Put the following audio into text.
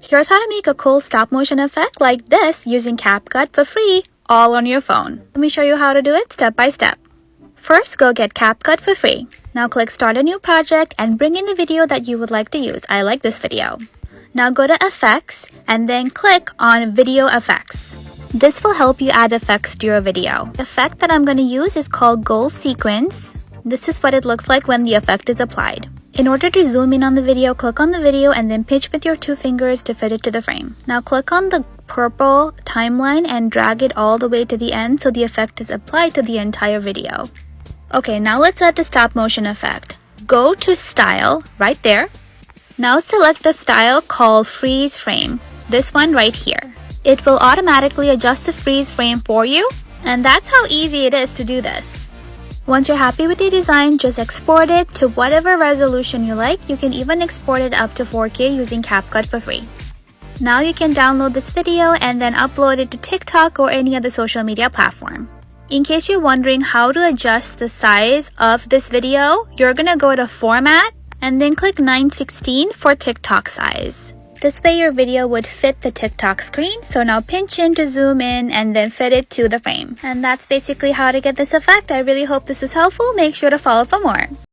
Here's how to make a cool stop motion effect like this using CapCut for free, all on your phone. Let me show you how to do it step by step. First, go get CapCut for free. Now click start a new project and bring in the video that you would like to use. I like this video. Now go to effects and then click on video effects. This will help you add effects to your video. The effect that I'm going to use is called gold sequence. This is what it looks like when the effect is applied. In order to zoom in on the video, click on the video and then pinch with your 2 fingers to fit it to the frame. Now click on the purple timeline and drag it all the way to the end so the effect is applied to the entire video. Okay, now let's add the stop motion effect. Go to style right there. Now select the style called freeze frame. This one right here. It will automatically adjust the freeze frame for you, and that's how easy it is to do this. Once you're happy with your design, just export it to whatever resolution you like. You can even export it up to 4K using CapCut for free. Now you can download this video and then upload it to TikTok or any other social media platform. In case you're wondering how to adjust the size of this video, you're gonna go to Format and then click 916 for TikTok size. This way your video would fit the TikTok screen. So now pinch in to zoom in and then fit it to the frame. And that's basically how to get this effect. I really hope this is helpful. Make sure to follow for more.